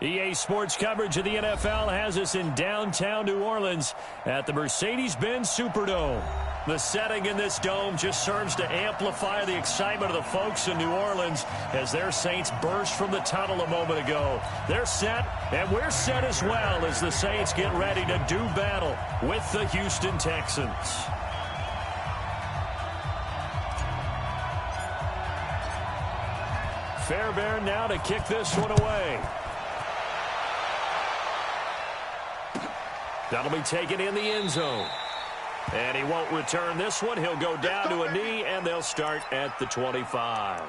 EA Sports coverage of the NFL has us in downtown New Orleans at the Mercedes-Benz Superdome. The setting in this dome just serves to amplify the excitement of the folks in New Orleans as their Saints burst from the tunnel a moment ago. They're set, and we're set as well as the Saints get ready to do battle with the Houston Texans. Fairbairn now to kick this one away. That'll be taken in the end zone. And he won't return this one. He'll go down to a knee, and they'll start at the 25.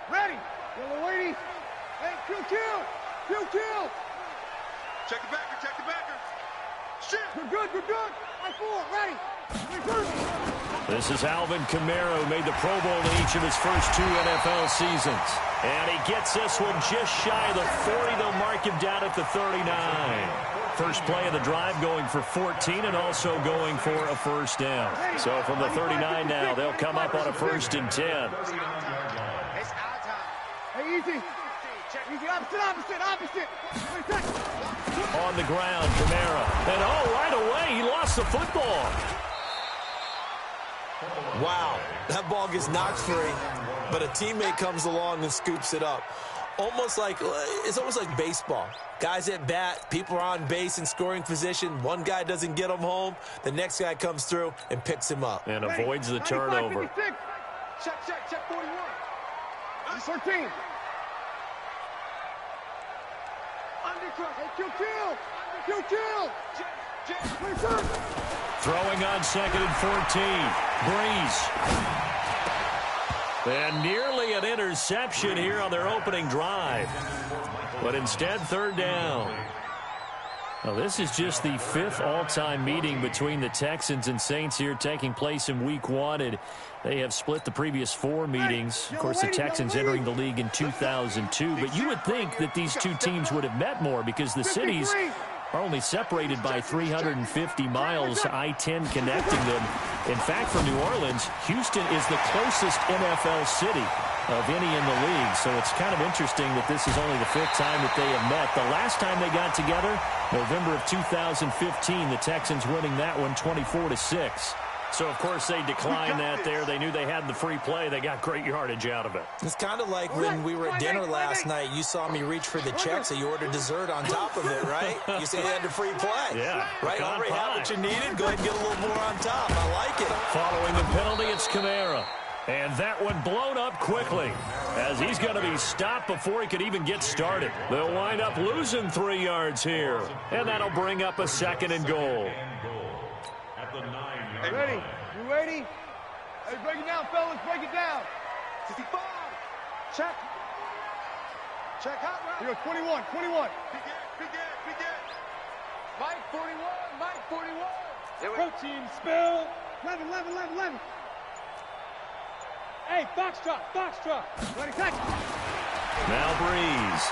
Ready. Yellow lady. Hey, kill. Check the backer, check the backer. Shit. We're good. I four, ready. This is Alvin Kamara, who made the Pro Bowl in each of his first 2 NFL seasons. And he gets this one just shy of the 40. They'll mark him down at the 39. First play of the drive going for 14 and also going for a first down. So from the 39 now, they'll come up on a 1st and 10. It's our time. Hey, easy. Easy, opposite. On the ground, Kamara. And right away, he lost the football. Wow, that ball gets knocked free, but a teammate comes along and scoops it up. It's almost like baseball. Guys at bat, people are on base in scoring position. One guy doesn't get him home. The next guy comes through and picks him up. And avoids the turnover. Check 41. 13. Undercut. Hey, kill. Throwing on 2nd and 14. Breeze. And nearly an interception here on their opening drive. But instead, 3rd down. Now, this is just the 5th all-time meeting between the Texans and Saints here taking place in Week 1. And they have split the previous 4 meetings. Of course, the Texans entering the league in 2002. But you would think that these two teams would have met more because the cities are only separated by 350 miles, I-10 connecting them. In fact, for New Orleans, Houston is the closest NFL city of any in the league. So it's kind of interesting that this is only the 5th time that they have met. The last time they got together, November of 2015, the Texans winning that one 24-6. So, of course, they declined that there. They knew they had the free play. They got great yardage out of it. It's kind of like when we were at dinner last night. You saw me reach for the check, so you ordered dessert on top of it, right? You said you had the free play. Yeah. Right? Already had what you needed. Go ahead and get a little more on top. I like it. Following the penalty, it's Kamara. And that one blown up quickly as he's going to be stopped before he could even get started. They'll wind up losing 3 yards here. And that'll bring up a 2nd and goal. Ready? You ready? Hey, break it down, fellas. Break it down. 55. Check hot right. Here goes 21. Big get. Mike 41. Protein spill. 11. Hey, Foxtrot. Ready, catch. Now Breeze.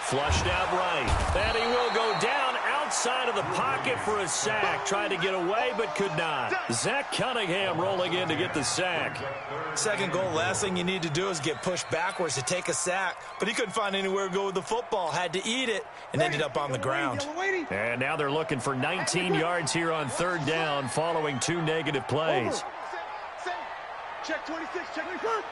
Flushed out right. And he will go down outside of the pocket for a sack. Tried to get away, but could not. Zach Cunningham rolling in to get the sack. 2nd goal, last thing you need to do is get pushed backwards to take a sack. But he couldn't find anywhere to go with the football. Had to eat it and ended up on the ground. And now they're looking for 19 yards here on 3rd down following 2 negative plays. Check 26. Check 26.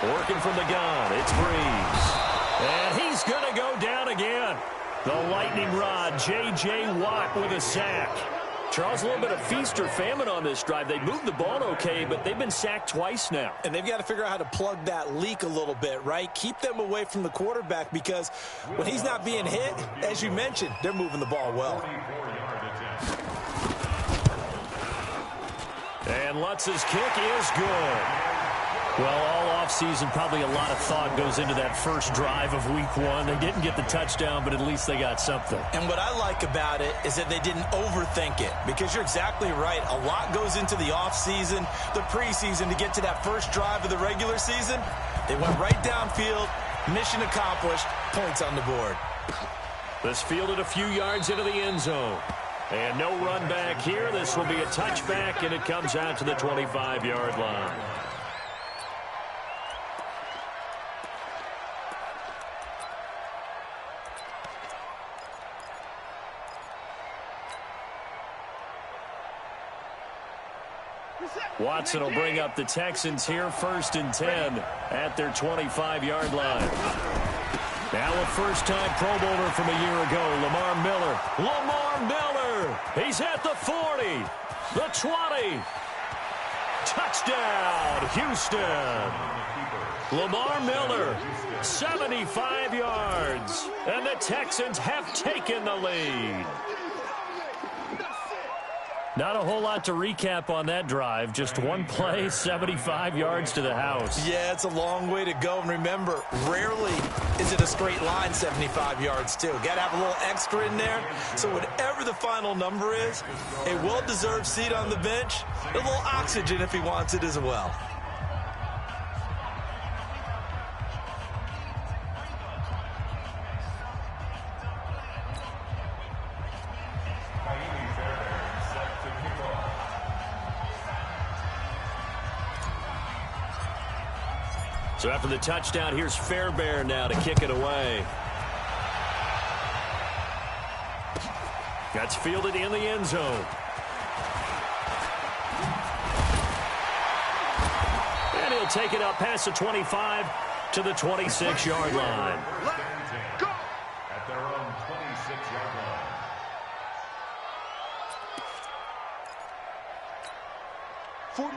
Working from the gun, it's Breeze. And he's going to go down again. The lightning rod, J.J. Watt with a sack. Charles, a little bit of feast or famine on this drive. They moved the ball okay, but they've been sacked twice now. And they've got to figure out how to plug that leak a little bit, right? Keep them away from the quarterback because when he's not being hit, as you mentioned, they're moving the ball well. And Lutz's kick is good. Well, all offseason, probably a lot of thought goes into that first drive of Week 1. They didn't get the touchdown, but at least they got something. And what I like about it is that they didn't overthink it, because you're exactly right. A lot goes into the offseason, the preseason, to get to that first drive of the regular season. They went right downfield, mission accomplished, points on the board. This fielded a few yards into the end zone. And no run back here. This will be a touchback, and it comes out to the 25-yard line. Watson will bring up the Texans here, 1st and 10 at their 25-yard line. Now a first-time Pro Bowler from a year ago, Lamar Miller. Lamar Miller! He's at the 40, the 20. Touchdown, Houston! Lamar Miller, 75 yards, and the Texans have taken the lead. Not a whole lot to recap on that drive. Just one play, 75 yards to the house. Yeah, it's a long way to go. And remember, rarely is it a straight line 75 yards, too. Got to have a little extra in there. So whatever the final number is, a well-deserved seat on the bench, a little oxygen if he wants it as well. So after the touchdown, here's Fairbairn now to kick it away. That's fielded in the end zone. And he'll take it up past the 25 to the 26-yard line. Go! At their own 26-yard line.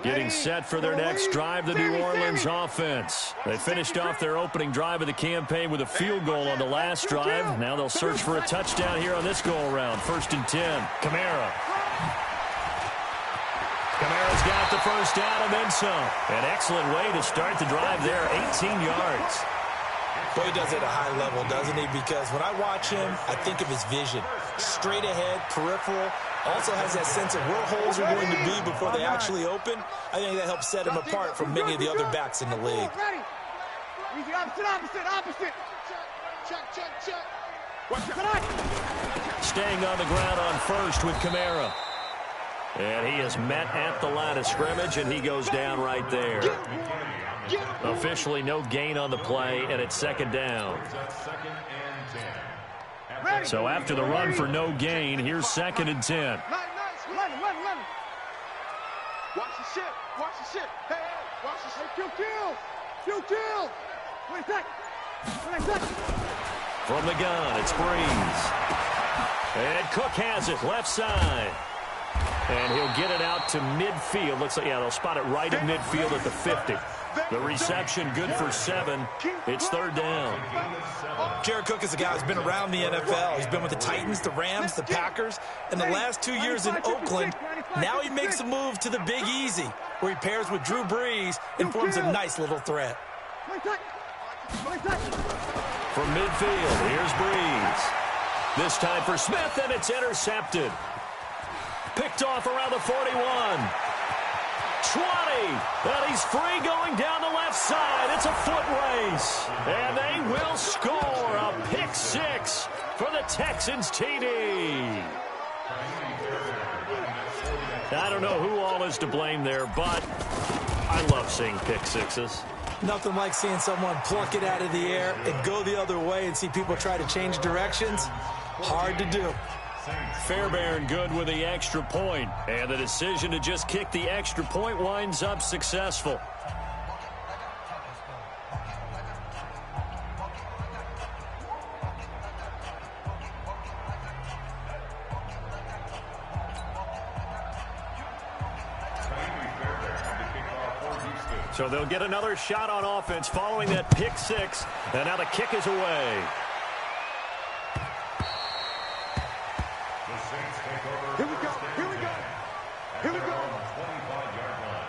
Getting set for their next drive, the New Orleans offense. They finished off their opening drive of the campaign with a field goal on the last drive. Now they'll search for a touchdown here on this go-around. 1st and 10. Kamara. Kamara's got the first down and then some. An excellent way to start the drive there, 18 yards. Boy, he does it at a high level, doesn't he? Because when I watch him, I think of his vision. Straight ahead, peripheral. Also has that sense of where holes are going to be before they actually open. I think that helps set him apart from many of the other backs in the league. Easy, opposite. Check. Staying on the ground on first with Kamara. And he is met at the line of scrimmage, and he goes down right there. Officially no gain on the play, and it's 2nd down. So after the run for no gain, here's 2nd and 10. Nice. Watch the shit. Hey, watch the shit. Kill. Wait a sec. From the gun, it's Breeze. And Cook has it, left side. And he'll get it out to midfield. Looks like, yeah, they'll spot it right at midfield at the 50. The reception good for 7. It's 3rd down. Jared Cook is a guy who's been around the NFL. He's been with the Titans, the Rams, the Packers, and the last 2 years in Oakland. Now he makes a move to the Big Easy, where he pairs with Drew Brees and forms a nice little threat. From midfield, here's Breeze. This time for Smith, and it's intercepted. Picked off around the 41. 20, and he's free going down the left side. It's a foot race, and they will score a pick 6 for the Texans TD. I don't know who all is to blame there, but I love seeing pick sixes. Nothing like seeing someone pluck it out of the air and go the other way and see people try to change directions. Hard to do. Fairbairn good with the extra point, and the decision to just kick the extra point winds up successful. So they'll get another shot on offense following that pick 6, and now the kick is away. Here we go. 25-yard line.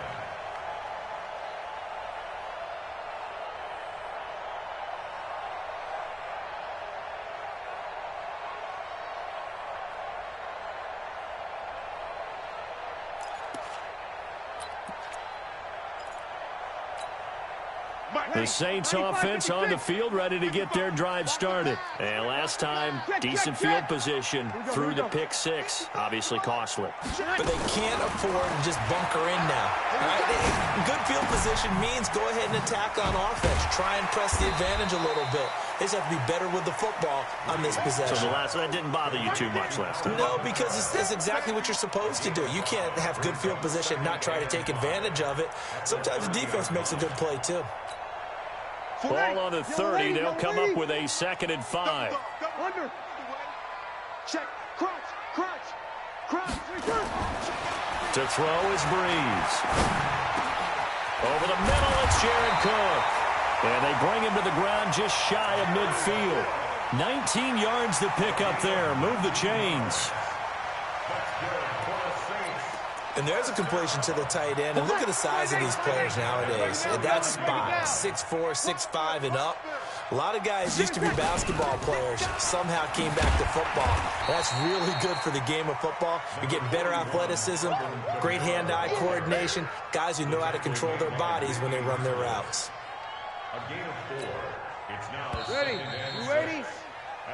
The Saints offense on the field, ready to get their drive started. And last time, decent field position through the pick six. Obviously costly. But they can't afford to just bunker in now. All right? Good field position means go ahead and attack on offense. Try and press the advantage a little bit. They just have to be better with the football on this possession. So that didn't bother you too much last time? No, because it's exactly what you're supposed to do. You can't have good field position, not try to take advantage of it. Sometimes the defense makes a good play, too. Ball on the 30. They'll come up with a 2nd and 5. Under. Check. Crunch. To throw is Breeze. Over the middle, it's Jared Cook. And they bring him to the ground just shy of midfield. 19 yards to pick up there. Move the chains. And there's a completion to the tight end. And look at the size of these players nowadays. At that spot, 6'4", 6'5", and up. A lot of guys used to be basketball players, somehow came back to football. That's really good for the game of football. You're getting better athleticism, great hand-eye coordination, guys who know how to control their bodies when they run their routes. A gain of 4. It's now Ready? You ready?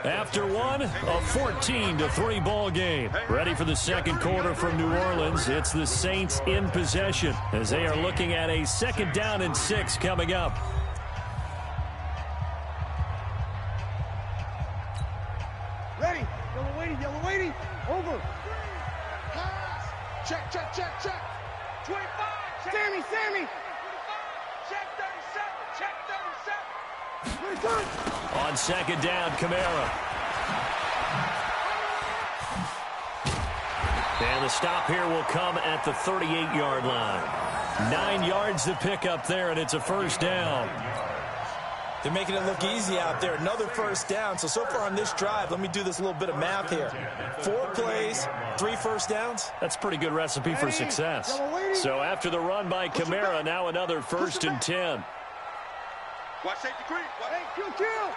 After one, a 14-3 ball game. Ready for the second quarter from New Orleans. It's the Saints in possession as they are looking at a 2nd down and 6 coming up. Ready? Yellow waiting. Over. Pass. Check. 25. Check. Sammy. 25. Check 37. Check 37. Return. On 2nd down, Kamara. And the stop here will come at the 38-yard line. 9 yards to pick up there, and it's a 1st down. They're making it look easy out there. Another 1st down. So far on this drive, let me do this little bit of math here. 4 plays, 3 1st downs. That's a pretty good recipe for success. So after the run by Kamara, now another 1st and 10. Watch safety creep. Kill.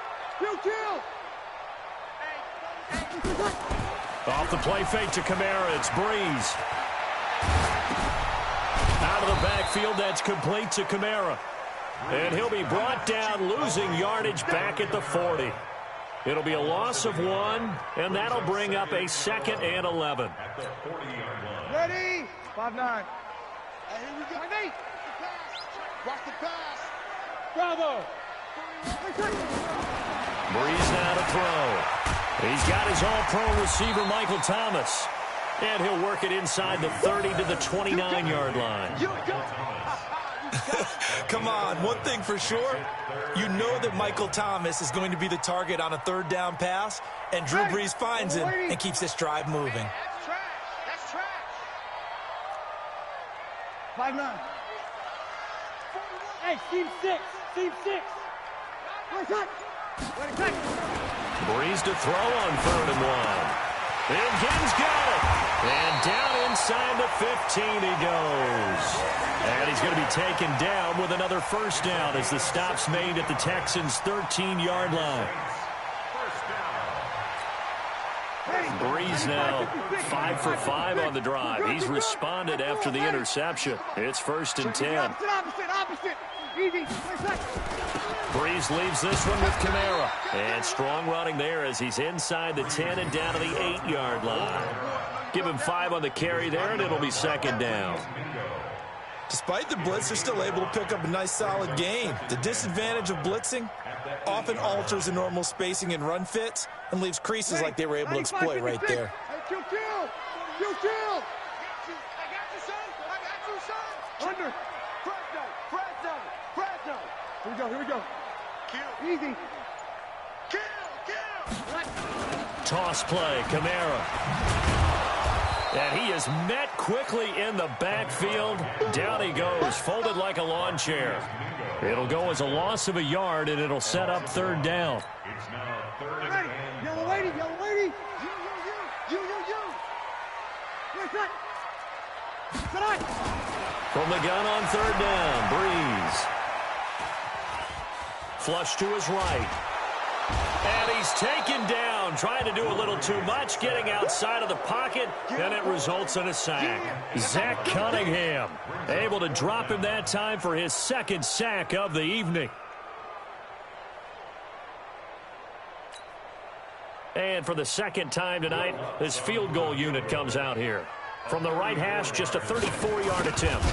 Off the play fake to Kamara, it's Breeze. Out of the backfield, that's complete to Kamara. And he'll be brought down, losing yardage back at the 40. It'll be a loss of 1, and that'll bring up a 2nd and 11. at the 40-yard line. Ready? 5-9. Hey, here we go. Watch the pass. Bravo. Breeze now to throw. He's got his all-pro receiver, Michael Thomas. And he'll work it inside the 30 to the 29-yard line. Come on, one thing for sure, you know that Michael Thomas is going to be the target on a 3rd down pass, and Drew Brees finds him and keeps this drive moving. That's trash. 5-9. Hey, team 6. Breeze to throw on 3rd and 1. And Gibbs got it. And down inside the 15 he goes. And he's going to be taken down with another 1st down as the stop's made at the Texans' 13-yard line. Breeze now 5 for 5 on the drive. He's responded after the interception. It's 1st and 10. Opposite. Easy. Breeze leaves this one with Kamara. And strong running there as he's inside the 10 and down to the 8-yard line. Give him 5 on the carry there, and it'll be 2nd down. Despite the blitz, they're still able to pick up a nice, solid gain. The disadvantage of blitzing often alters the normal spacing and run fits and leaves creases like they were able to exploit right there. Kill. I got you, son. Under. Fresno. Here we go. Kill. Easy. Kill. Toss play, Kamara. And he is met quickly in the backfield. Down he goes, folded like a lawn chair. It'll go as a loss of a yard, and it'll set up 3rd down. It's now 3rd and Ready. 10. Yellow lady. You. From the gun on 3rd down, Breeze. Flush to his right. And he's taken down, trying to do a little too much, getting outside of the pocket, and it results in a sack. Zach Cunningham able to drop him that time for his second sack of the evening. And for the second time tonight, this field goal unit comes out here. From the right hash, just a 34-yard attempt.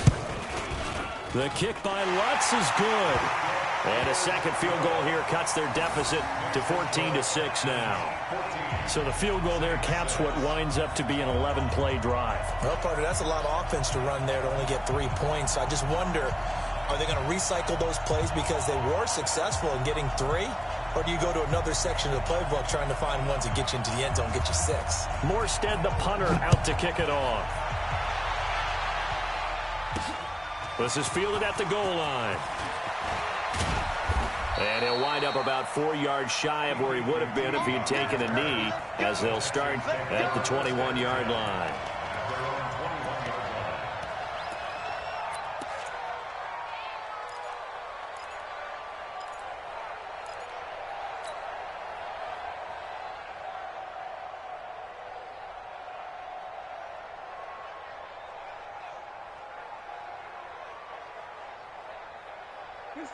The kick by Lutz is good. And a second field goal here cuts their deficit to 14-6 now. So the field goal there caps what winds up to be an 11-play drive. Well, Parker, that's a lot of offense to run there to only get 3 points. I just wonder, are they going to recycle those plays because they were successful in getting 3? Or do you go to another section of the playbook trying to find ones that get you into the end zone, get you 6? Morstead, the punter, out to kick it off. This is fielded at the goal line. And he'll wind up about 4 yards shy of where he would have been if he had taken a knee, as they'll start at the 21-yard line.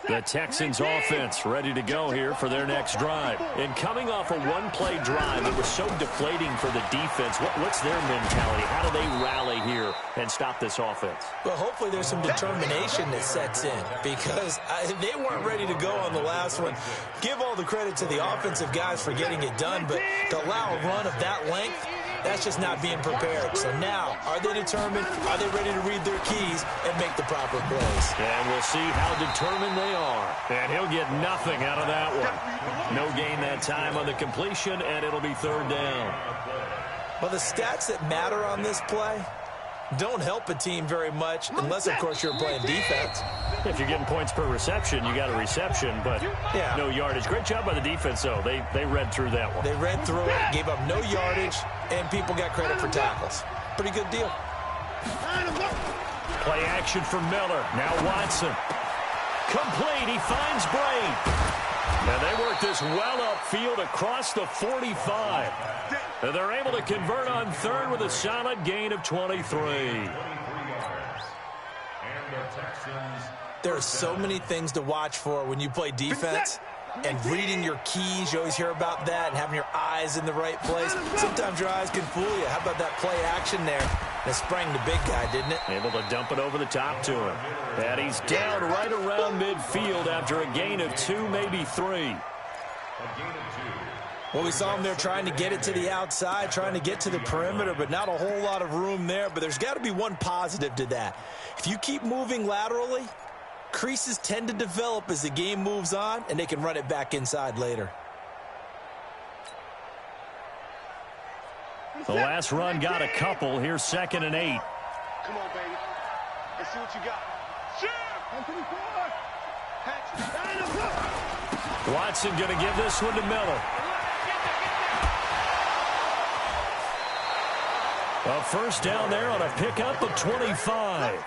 The Texans offense ready to go here for their next drive. And coming off a one-play drive, it was so deflating for the defense. What's their mentality? How do they rally here and stop this offense? Well, hopefully there's some determination that sets in because they weren't ready to go on the last one. Give all the credit to the offensive guys for getting it done, but to allow a run of that length, that's just not being prepared. So now, are they determined? Are they ready to read their keys and make the proper plays? And we'll see how determined they are. And he'll get nothing out of that one. No gain that time on the completion, and it'll be third down. Well, the stats that matter on this play don't help a team very much unless, of course, you're playing defense. If you're getting points per reception, you got a reception, but no yardage. Great job by the defense, though. They read through that one. They read through it, gave up no yardage, and people got credit for tackles. Pretty good deal. Play action for Miller. Now Watson. Complete. He finds Brain. And they work this well upfield across the 45. And they're able to convert on third with a solid gain of 23. There are so many things to watch for when you play defense. And reading your keys, you always hear about that, and having your eyes in the right place. Sometimes your eyes can fool you. How about that play action there? That sprang the big guy, didn't it? Able to dump it over the top to him. And he's down right around midfield after a gain of 2, maybe 3. Well, we saw him there trying to get it to the outside, trying to get to the perimeter, but not a whole lot of room there. But there's got to be one positive to that. If you keep moving laterally, creases tend to develop as the game moves on, and they can run it back inside later. The last run got a couple. Here's 2nd and 8. Come on, baby. Let's see what you got. Watson going to give this one to Miller. A first down there on a pickup of 25.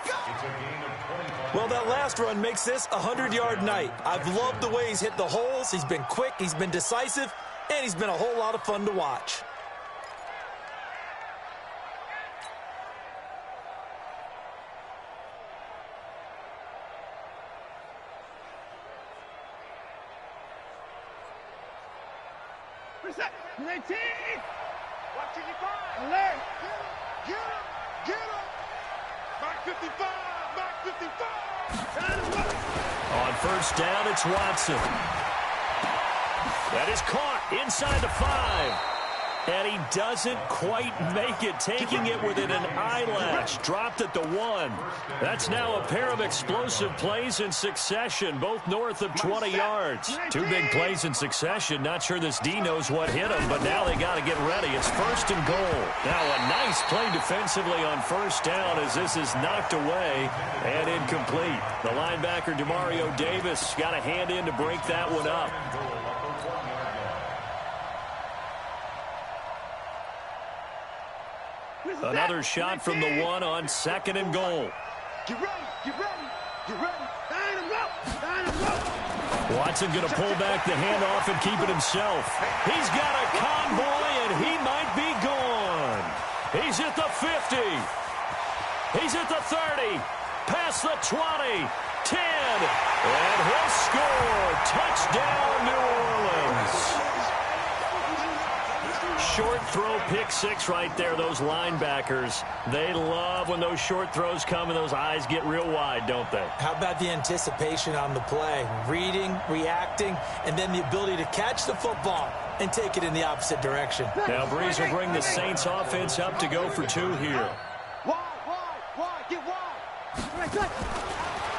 Well, that last run makes this a 100-yard night. I've loved the way he's hit the holes. He's been quick, he's been decisive, and he's been a whole lot of fun to watch. Watch it, alert! Get him! Get him! Mark 55! Mark 55! On first down, it's Watson. That is caught inside the 5. And he doesn't quite make it, taking it within an eyelash. Dropped at the 1. That's now a pair of explosive plays in succession, both north of 20 yards. 2 big plays in succession. Not sure this D knows what hit him, but now they got to get ready. It's 1st and goal. Now a nice play defensively on first down as this is knocked away and incomplete. The linebacker, Demario Davis, got a hand in to break that one up. Another shot from the 1 on 2nd and goal. Get ready, get ready, get ready. Line him up, line him up. Watson going to pull back the handoff and keep it himself. He's got a convoy, and he might be gone. He's at the 50. He's at the 30. Past the 20. 10. And he'll score. Touchdown, New Orleans. Short throw, pick six right there. Those linebackers, they love when those short throws come and those eyes get real wide, don't they? How about the anticipation on the play? Reading, reacting, and then the ability to catch the football and take it in the opposite direction. Now Breeze will bring the Saints offense up to go for two here. Wide, get wide.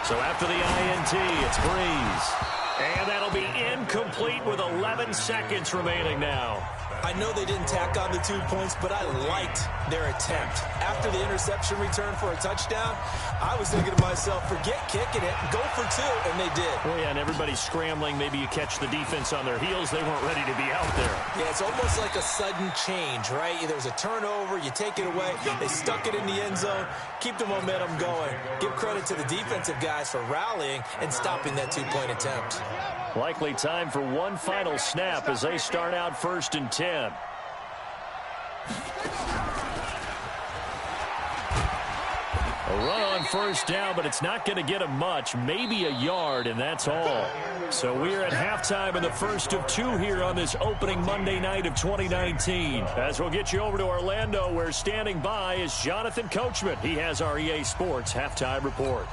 So after the INT, it's Breeze. And that'll be incomplete with 11 seconds remaining now. I know they didn't tack on the 2 points, but I liked their attempt. After the interception return for a touchdown, I was thinking to myself, forget kicking it, go for two, and they did. Well, yeah, and everybody's scrambling. Maybe you catch the defense on their heels. They weren't ready to be out there. Yeah, it's almost like a sudden change, right? There was a turnover, you take it away, they stuck it in the end zone, keep the momentum going. Give credit to the defensive guys for rallying and stopping that 2-point attempt. Likely time for one final snap as they start out 1st and 10. A run on first down, but it's not going to get him much. Maybe a yard, and that's all. So we're at halftime in the first of two here on this opening Monday night of 2019. As we'll get you over to Orlando, where standing by is Jonathan Coachman. He has our EA Sports halftime report.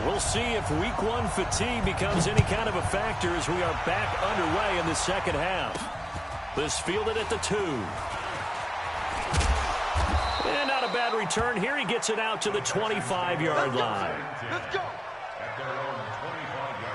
We'll see if week one fatigue becomes any kind of a factor as we are back underway in the second half. This fielded at the 2. And not a bad return here. He gets it out to the 25-yard line. Let's go. At their own 25-yard line.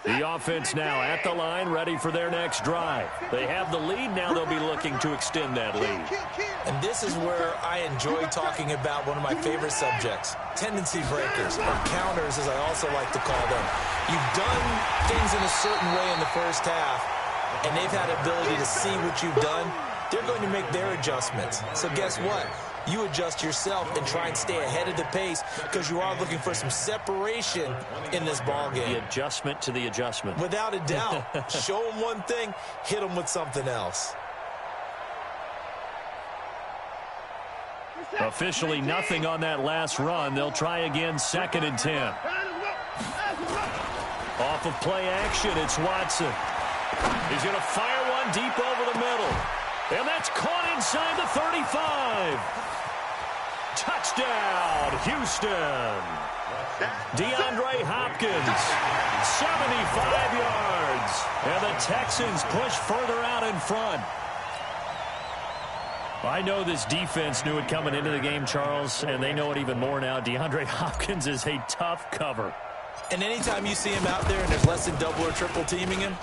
The offense now at the line, ready for their next drive. They have the lead. Now they'll be looking to extend that lead. And this is where I enjoy talking about one of my favorite subjects, tendency breakers, or counters as I also like to call them. You've done things in a certain way in the first half, and they've had ability to see what you've done. They're going to make their adjustments. So guess what? You adjust yourself and try and stay ahead of the pace because you are looking for some separation in this ball game. The adjustment to the adjustment. Without a doubt. Show them one thing, hit them with something else. Officially nothing on that last run. They'll try again 2nd and 10. Off of play action, it's Watson. He's going to fire one deep over the middle. And that's caught inside the 35. Touchdown, Houston. DeAndre Hopkins, 75 yards. And the Texans push further out in front. I know this defense knew it coming into the game, Charles, and they know it even more now. DeAndre Hopkins is a tough cover. And anytime you see him out there and there's less than double or triple teaming him,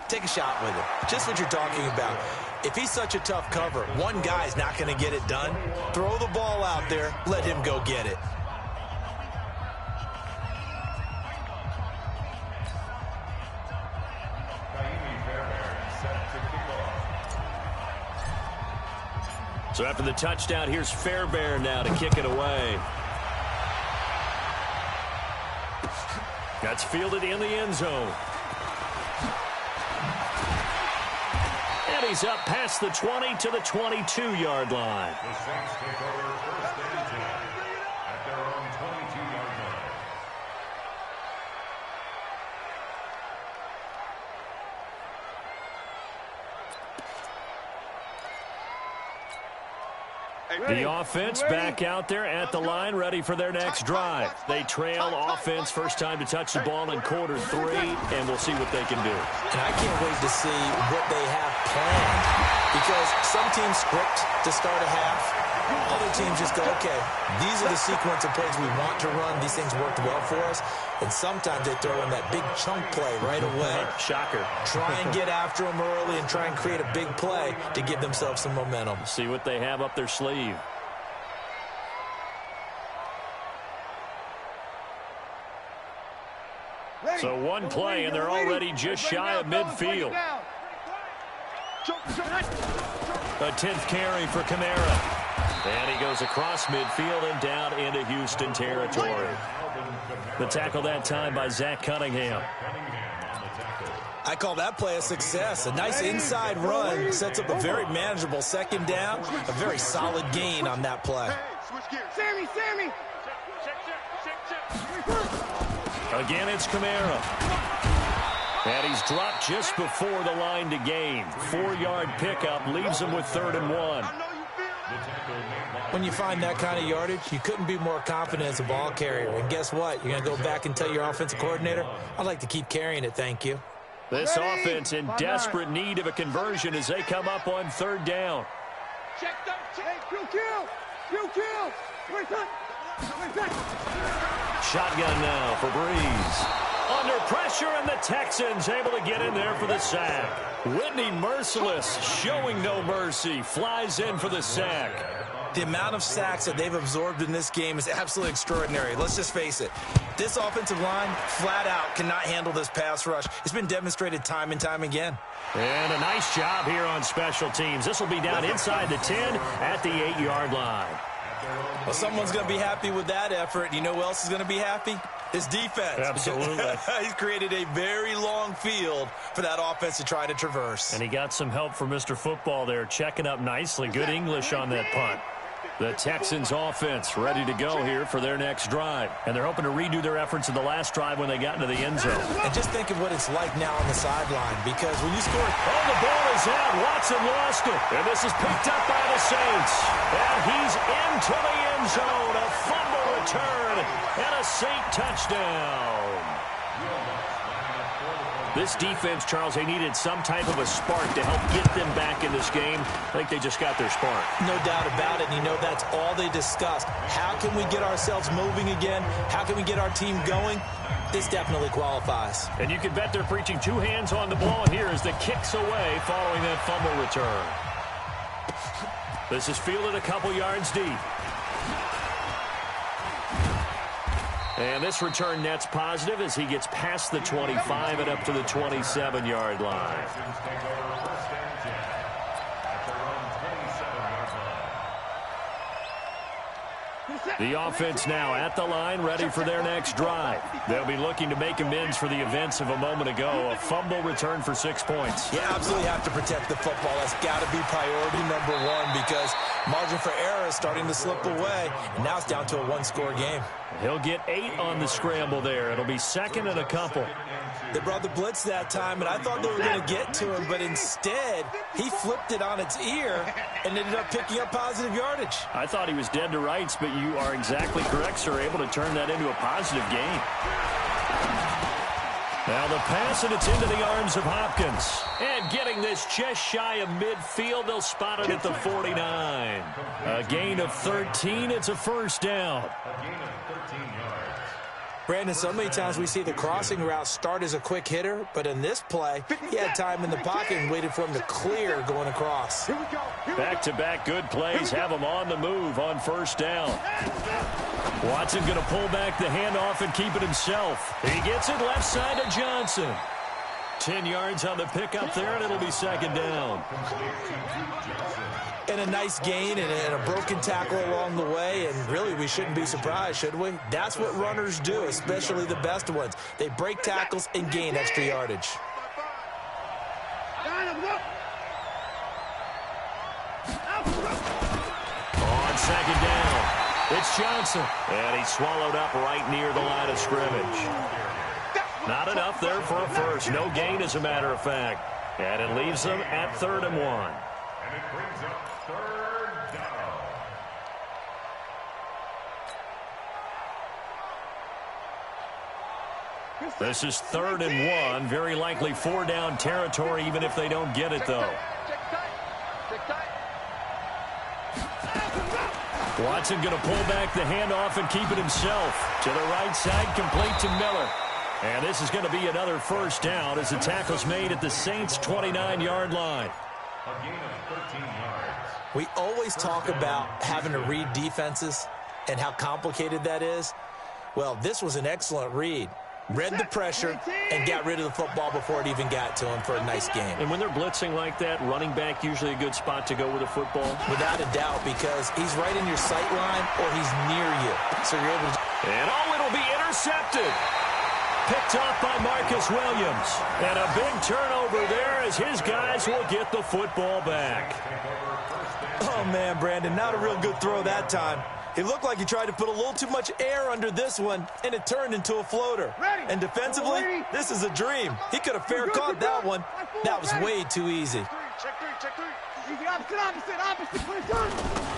take a shot with him. Just what you're talking about. If he's such a tough cover, one guy's not going to get it done. Throw the ball out there. Let him go get it. So after the touchdown, here's Fairbairn now to kick it away. That's fielded in the end zone. And he's up past the 20 to the 22-yard line. The Saints take over 1st and 10 at their own 22-yard line. The offense back out there at the line, ready for their next drive. They trail offense, first time to touch the ball in quarter 3, and we'll see what they can do. And I can't wait to see what they have planned. Because some teams script to start a half. Other teams just go, okay, these are the sequence of plays we want to run. These things worked well for us. And sometimes they throw in that big chunk play right away. Shocker. Try and get after them early and try and create a big play to give themselves some momentum. See what they have up their sleeve. So one play, and they're already just shy of midfield. A 10th carry for Kamara. And he goes across midfield and down into Houston territory. The tackle that time by Zach Cunningham. I call that play a success. A nice inside run sets up a very manageable second down. A very solid gain on that play. Sammy! Again, it's Kamara. And he's dropped just before the line to gain. 4-yard pickup leaves him with 3rd and 1. When you find that kind of yardage, you couldn't be more confident as a ball carrier. And guess what? You're going to go back and tell your offensive coordinator, I'd like to keep carrying it, thank you. This offense in desperate need of a conversion as they come up on 3rd down. Shotgun now for Breeze. Under pressure, and the Texans able to get in there for the sack. Whitney Merciless showing no mercy. Flies in for the sack. The amount of sacks that they've absorbed in this game is absolutely extraordinary. Let's just face it. This offensive line, flat out, cannot handle this pass rush. It's been demonstrated time and time again. And a nice job here on special teams. This will be down inside the 10 at the 8-yard line. Well, someone's going to be happy with that effort. You know who else is going to be happy? His defense. Absolutely. He's created a very long field for that offense to try to traverse. And he got some help from Mr. Football there, checking up nicely. Good English on that punt. The Texans offense ready to go here for their next drive. And they're hoping to redo their efforts in the last drive when they got into the end zone. And just think of what it's like now on the sideline, because when you score... Oh, the ball is out. Watson lost it. And this is picked up by the Saints. And he's into the end zone. A fumble return and a Saint touchdown. This defense, Charles, they needed some type of a spark to help get them back in this game. I think they just got their spark. No doubt about it. And you know that's all they discussed. How can we get ourselves moving again? How can we get our team going? This definitely qualifies. And you can bet they're preaching 2 hands on the ball. And here is the kicks away following that fumble return. This is fielded a couple yards deep. And this return net's positive as he gets past the 25 and up to the 27-yard line. The offense now at the line, ready for their next drive. They'll be looking to make amends for the events of a moment ago. A fumble return for 6 points. You absolutely have to protect the football. That's got to be priority number 1, because margin for error is starting to slip away, and now it's down to a 1-score game. He'll get 8 on the scramble there. It'll be 2nd and a couple. They brought the blitz that time, and I thought they were going to get to him, but instead, he flipped it on its ear and ended up picking up positive yardage. I thought he was dead to rights, but you are exactly correct, sir. Able to turn that into a positive gain. Now the pass, and it's into the arms of Hopkins. And getting this just shy of midfield, they'll spot it at the 49. A gain of 13. It's a first down. Brandon, so many times we see the crossing route start as a quick hitter, but in this play, he had time in the pocket and waited for him to clear going across. Back-to-back good plays have him on the move on first down. Watson going to pull back the handoff and keep it himself. He gets it left side to Johnson. 10 yards on the pickup there, and it'll be 2nd down. And a nice gain and a broken tackle along the way, and really we shouldn't be surprised, should we? That's what runners do, especially the best ones. They break tackles and gain extra yardage. On 2nd down, it's Johnson. And he's swallowed up right near the line of scrimmage. Not enough there for a first. No gain, as a matter of fact. And it leaves them at 3rd and 1. And it brings up 3rd down. This is 3rd and 1. Very likely 4-down territory, even if they don't get it, though. Check tight. Watson going to pull back the handoff and keep it himself. To the right side, complete to Miller. And this is going to be another first down as the tackle's made at the Saints' 29-yard line. A gain of 13 yards. We always talk about having to read defenses and how complicated that is. Well, this was an excellent read. Read the pressure and got rid of the football before it even got to him for a nice game. And when they're blitzing like that, running back usually a good spot to go with a football? Without a doubt, because he's right in your sight line or he's near you. So you're able to... And it'll be intercepted. Picked off by Marcus Williams. And a big turnover there as his guys will get the football back. Oh, man, Brandon, not a real good throw that time. It looked like he tried to put a little too much air under this one, and it turned into a floater. And defensively, this is a dream. He could have fair caught that one. That was way too easy. Check three. Easy, opposite.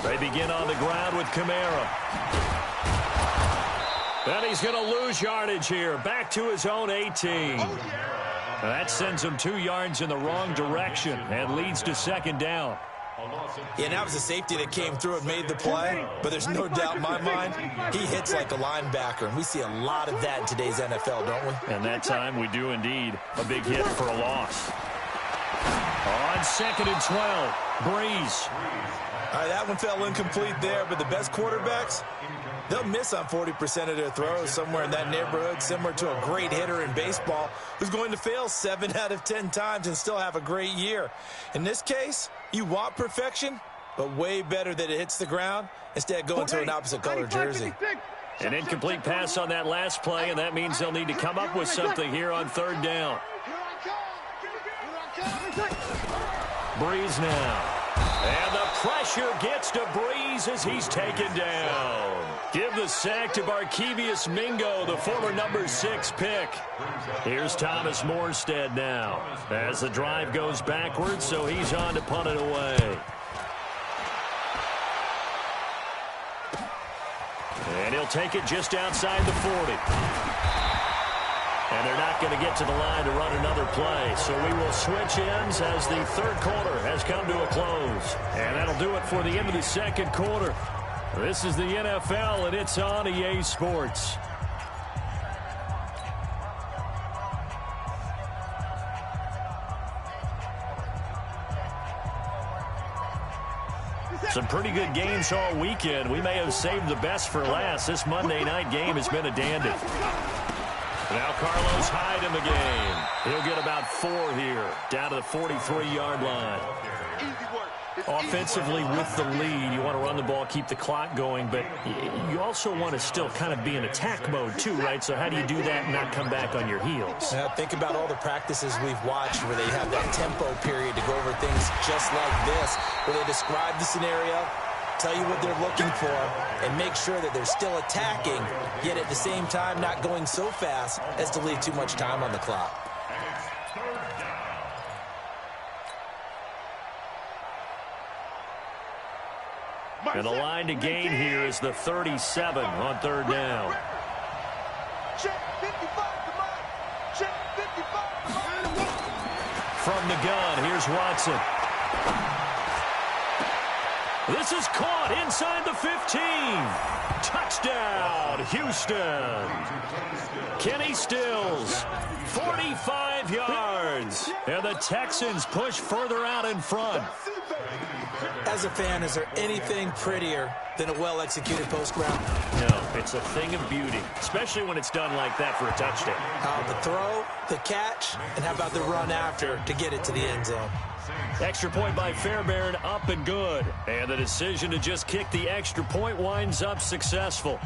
They begin on the ground with Kamara. And he's going to lose yardage here. Back to his own 18. That sends him 2 yards in the wrong direction and leads to second down. Yeah, and that was a safety that came through and made the play, but there's no doubt in my mind he hits like a linebacker, and we see a lot of that in today's NFL, don't we? And that time we do indeed. A big hit for a loss. On 2nd and 12, Breeze. All right, that one fell incomplete there, but the best quarterbacks, they'll miss on 40% of their throws, somewhere in that neighborhood, similar to a great hitter in baseball who's going to fail 7 out of 10 times and still have a great year. In this case, you want perfection, but way better that it hits the ground instead of going to an opposite color jersey. An incomplete pass on that last play, and that means they'll need to come up with something here on 3rd down. Breeze now. And the pressure gets to Breeze as he's taken down. Give the sack to Barkevius Mingo, the former number 6 pick. Here's Thomas Morstead now as the drive goes backwards, so he's on to punt it away. And he'll take it just outside the 40. And they're not going to get to the line to run another play. So we will switch ends as the 3rd quarter has come to a close. And that'll do it for the end of the 2nd quarter. This is the NFL, and it's on EA Sports. Some pretty good games all weekend. We may have saved the best for last. This Monday night game has been a dandy. Now Carlos Hyde in the game. He'll get about 4 here, down to the 43-yard line. Offensively with the lead, you want to run the ball, keep the clock going, but you also want to still kind of be in attack mode too, right? So how do you do that and not come back on your heels? Now think about all the practices we've watched where they have that tempo period to go over things just like this, where they describe the scenario, tell you what they're looking for, and make sure that they're still attacking, yet at the same time not going so fast as to leave too much time on the clock. And the line to gain here is the 37 on 3rd down. From the gun, here's Watson. This is caught inside the 15. Touchdown, Houston. Kenny Stills, 45 yards. And the Texans push further out in front. As a fan, is there anything prettier than a well-executed post route? No, it's a thing of beauty, especially when it's done like that for a touchdown. The throw, the catch, and how about the run after to get it to the end zone? Extra point by Fairbairn, up and good. And the decision to just kick the extra point winds up successful.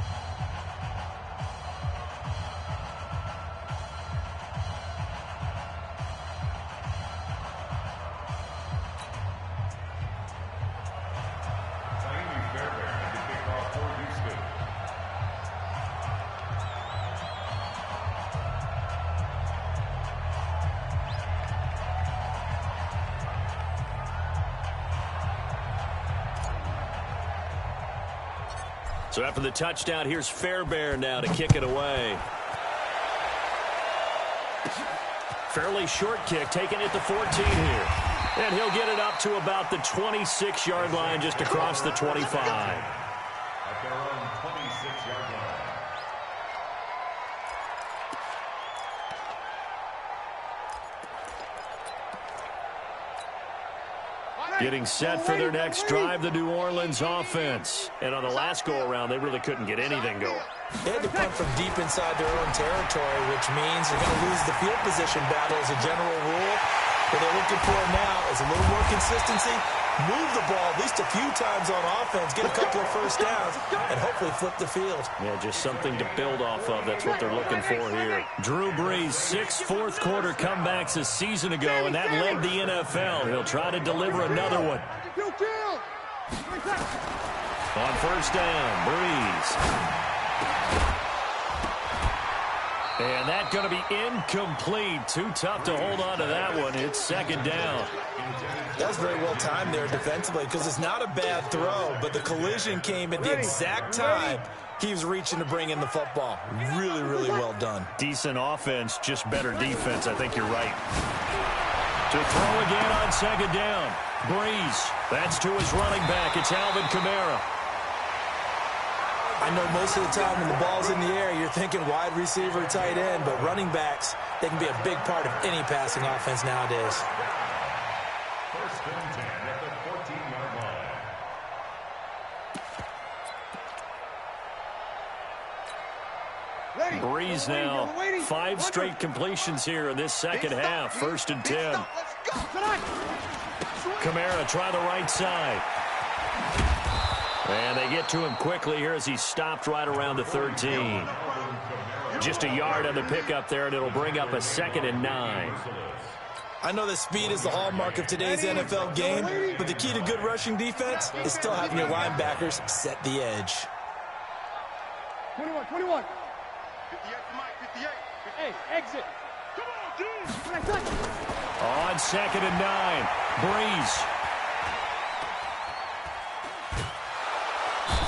So after the touchdown, here's Fairbairn now to kick it away. Fairly short kick, taking it to 14 here. And he'll get it up to about the 26-yard line, just across the 25. at their own 26-yard line. Getting set for their next drive, the New Orleans offense. And on the last go-around, they really couldn't get anything going. They had to punt from deep inside their own territory, which means you're going to lose the field position battle as a general rule. What they're looking for now is a little more consistency, move the ball at least a few times on offense, get a couple of first downs, and hopefully flip the field. Yeah, just something to build off of. That's what they're looking for here. Drew Brees, 6 fourth-quarter comebacks a season ago, and that led the NFL. He'll try to deliver another one. On first down, Brees. And that's going to be incomplete. Too tough to hold on to that one. It's second down. That's very well timed there defensively because it's not a bad throw, but the collision came at the exact time he was reaching to bring in the football. Really, really well done. Decent offense, just better defense. I think you're right. To throw again on second down. Brees. That's to his running back. It's Alvin Kamara. I know most of the time when the ball's in the air, you're thinking wide receiver, tight end, but running backs, they can be a big part of any passing offense nowadays. First and 10 at the 14-yard line. Brees now, 5 straight completions here in this second half. First and 10. Kamara try the right side. And they get to him quickly here as he stopped right around the 13. Just a yard on the pickup there, and it'll bring up a 2nd and 9. I know that speed is the hallmark of today's NFL game, but the key to good rushing defense is still having your linebackers set the edge. 21. 58 to Mike, 58. Hey, exit. Come on, dude. On 2nd and 9, Brees.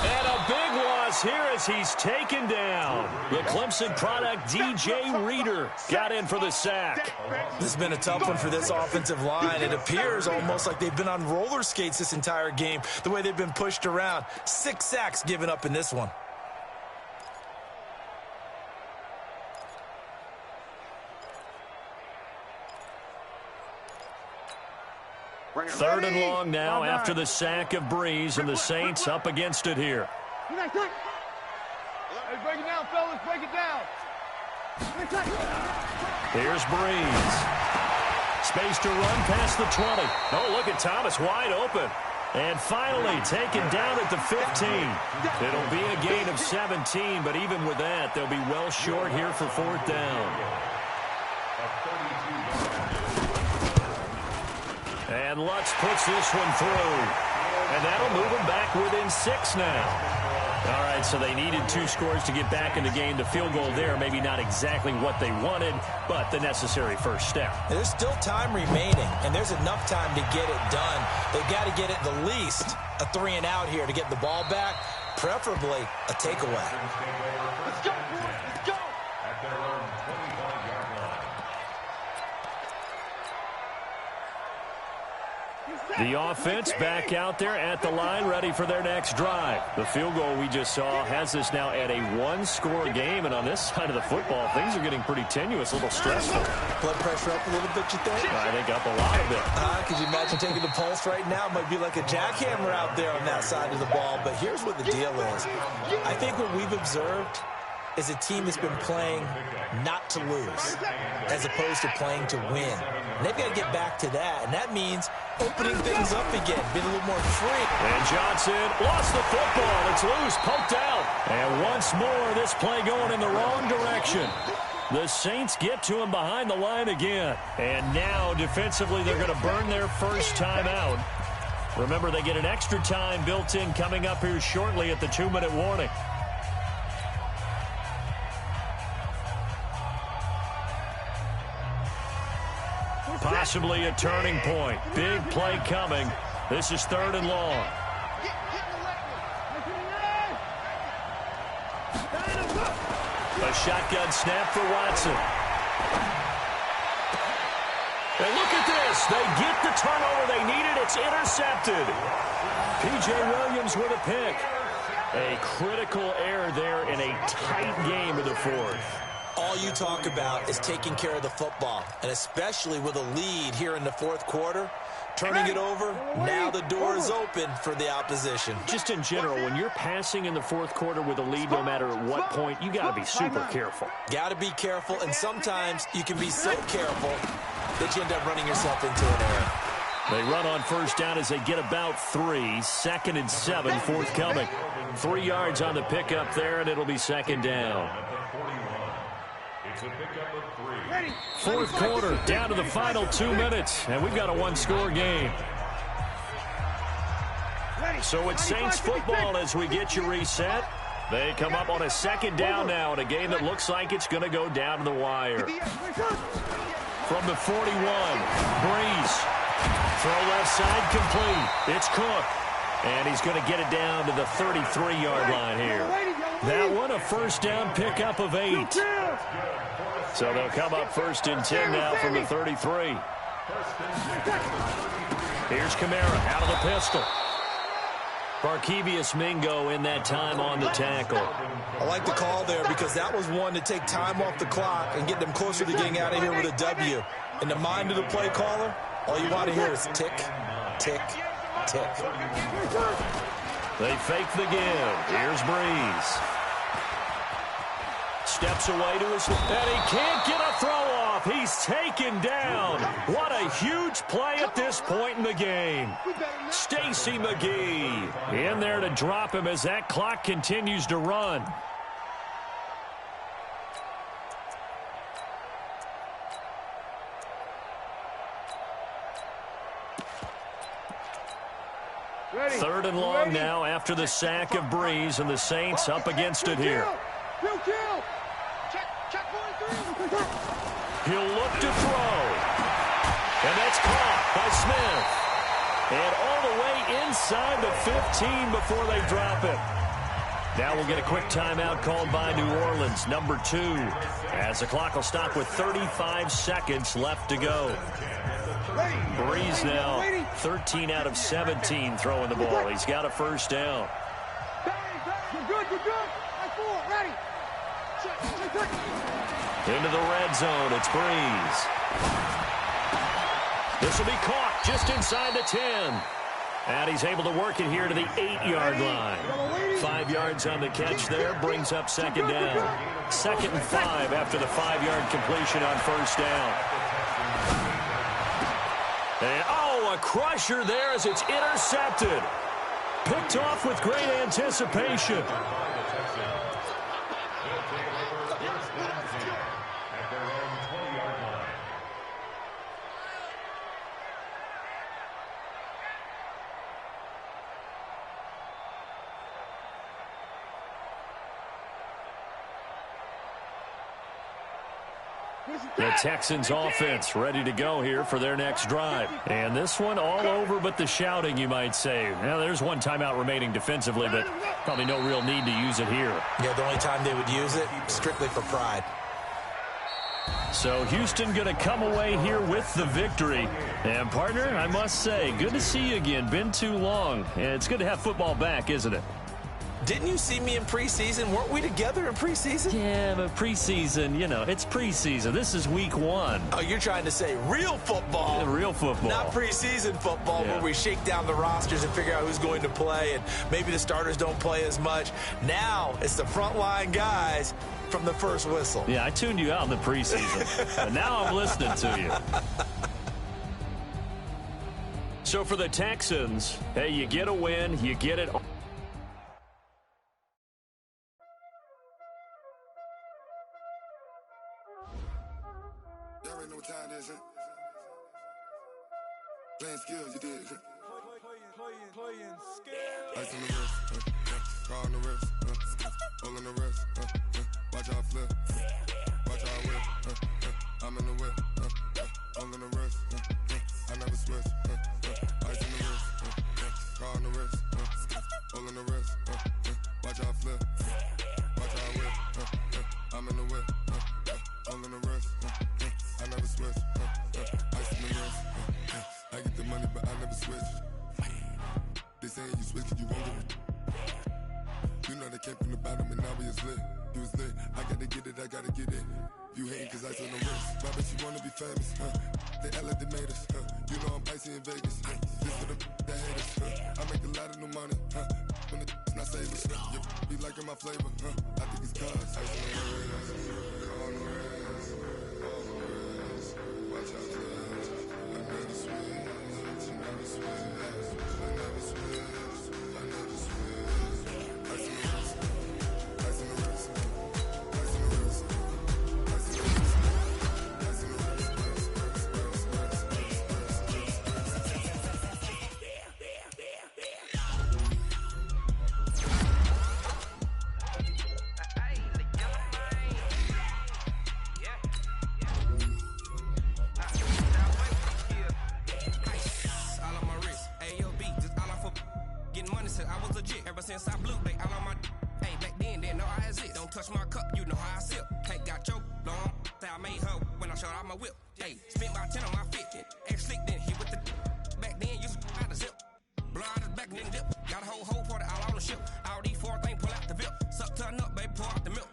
And a big loss here as he's taken down. The Clemson product, DJ Reader, got in for the sack. This has been a tough one for this offensive line. It appears almost like they've been on roller skates this entire game, the way they've been pushed around. 6 sacks given up in this one. Third and long now after the sack of Brees, and the Saints up against it here. Hey, break it down, fellas. Break it down. Here's Brees. Space to run past the 20. Oh, look at Thomas wide open. And finally taken down at the 15. It'll be a gain of 17, but even with that, they'll be well short here for 4th down. And Lutz puts this one through. And that'll move them back within 6 now. All right, so they needed 2 scores to get back in the game. The field goal there, maybe not exactly what they wanted, but the necessary first step. There's still time remaining, and there's enough time to get it done. They've got to get at the least a 3 and out here to get the ball back, preferably a takeaway. Let's go, boys. Let's go. At their own 25-yard line. The offense back out there at the line, ready for their next drive. The field goal we just saw has us now at a 1-score game, and on this side of the football, things are getting pretty tenuous, a little stressful. Blood pressure up a little bit, you think? I think up a lot of it. Could you imagine taking the pulse right now? It might be like a jackhammer out there on that side of the ball, but here's what the deal is. I think what we've observed is a team that's been playing not to lose as opposed to playing to win. And they've got to get back to that, and that means opening things up again, being a little more free. And Johnson lost the football. It's loose, poked out. And once more, this play going in the wrong direction. The Saints get to him behind the line again. And now, defensively, they're going to burn their first time out. Remember, they get an extra time built in coming up here shortly at the 2-minute warning. Possibly a turning point. Big play coming. This is 3rd and long. A shotgun snap for Watson. And look at this. They get the turnover they needed. It's intercepted. P.J. Williams with a pick. A critical error there in a tight game of the fourth. All you talk about is taking care of the football, and especially with a lead here in the fourth quarter, turning it over, now the door is open for the opposition. Just in general, when you're passing in the fourth quarter with a lead, no matter at what point, you got to be super careful. Got to be careful, and sometimes you can be so careful that you end up running yourself into an error. They run on first down as they get about 3. 2nd and 7, forthcoming. 3 yards on the pickup there, and it'll be second down. It's a pickup of 3. Fourth quarter, down to the final 2 minutes, and we've got a one-score game. So it's Saints football as we get you reset. They come up on a second down now in a game that looks like it's going to go down to the wire. From the 41, Breeze. Throw left side complete. It's Cook. And he's going to get it down to the 33-yard line here. That one, a first down pickup of 8. So they'll come up 1st and 10 now from the 33. Here's Kamara out of the pistol. Barkevious Mingo in that time on the tackle. I like the call there because that was one to take time off the clock and get them closer to getting out of here with a W. In the mind of the play caller, all you want to hear is tick, tick, tick. They fake the give. Here's Breeze. Steps away to his... And he can't get a throw off. He's taken down. What a huge play at this point in the game. Stacy McGee in there to drop him as that clock continues to run. Third and long now after the sack of Breeze, and the Saints up against it here. He'll look to throw. And that's caught by Smith. And all the way inside the 15 before they drop it. Now we'll get a quick timeout called by New Orleans, number 2, as the clock will stop with 35 seconds left to go. Breeze now 13 out of 17 throwing the ball. He's got a first down. You're good. Ready. Into the red zone, it's Breeze. This will be caught just inside the 10. And he's able to work it here to the 8-yard line. 5 yards on the catch there, brings up second down. 2nd and 5 after the 5-yard completion on first down. And, oh, a crusher there as it's intercepted. Picked off with great anticipation. The Texans offense ready to go here for their next drive. And this one all over but the shouting, you might say. Now, there's one timeout remaining defensively, but probably no real need to use it here. Yeah, the only time they would use it, strictly for pride. So Houston going to come away here with the victory. And, partner, I must say, good to see you again. Been too long. And it's good to have football back, isn't it? Didn't you see me in preseason? Weren't we together in preseason? Yeah, but preseason, it's preseason. This is week 1. Oh, you're trying to say real football. Yeah, real football. Not preseason football where we shake down the rosters and figure out who's going to play, and maybe the starters don't play as much. Now it's the frontline guys from the first whistle. Yeah, I tuned you out in the preseason. But now I'm listening to you. So for the Texans, hey, you get a win, you get it. Y'all already know what time it is, Playing skills, you did, Playing skills. Ice on the wrist, car on the wrist, hole on the wrist, watch out flip, watch out whip, I'm in the whip, hole on the wrist, I never switch, ice on the wrist, car on the wrist, hole on the wrist, watch out flip, watch out whip, I'm in the whip, hole on the wrist, I never switch, ice on the wrist, I get the money but I never switch. They saying you switch 'cause you won't get it. You know they came from the bottom and now we is lit. You was lit, I gotta get it, I gotta get it. You hating cause ice on the wrist. My bitch, you wanna be famous, They act like they made us, You know I'm icy in Vegas, This for the that hate us, I make a lot of new money, When the not savers, You be liking my flavor, I think it's cause ice on the wrist, on the wrist, on the wrist. Watch out, cuz I never switch, I never switch, I never switch, I never switch. Ice on the wrist, ice on the wrist, ice on the wrist, ice on the wrist, ice on the wrist, I was legit ever since I blew. They all on my hey, back then didn't know I exist. Don't touch my cup, you know how I sip. Hey, got choked, long. Say I made her when I showed out my whip. Hey, spent my 10 on my 50. Ex-slick then hit with the back then used to out the zip. Blow out his back and then dip. Got a whole party all on the ship. All these 4 things pull out the VIP. Suck, turn up, baby, pour out the milk.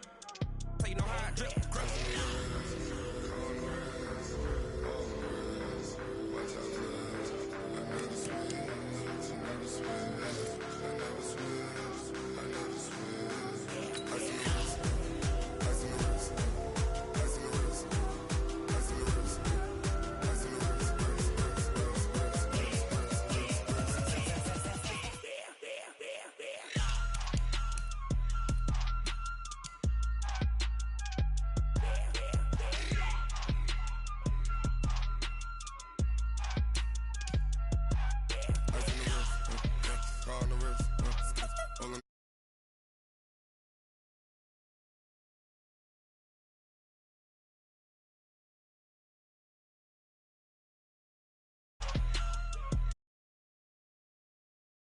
So you know how I drip. Crush.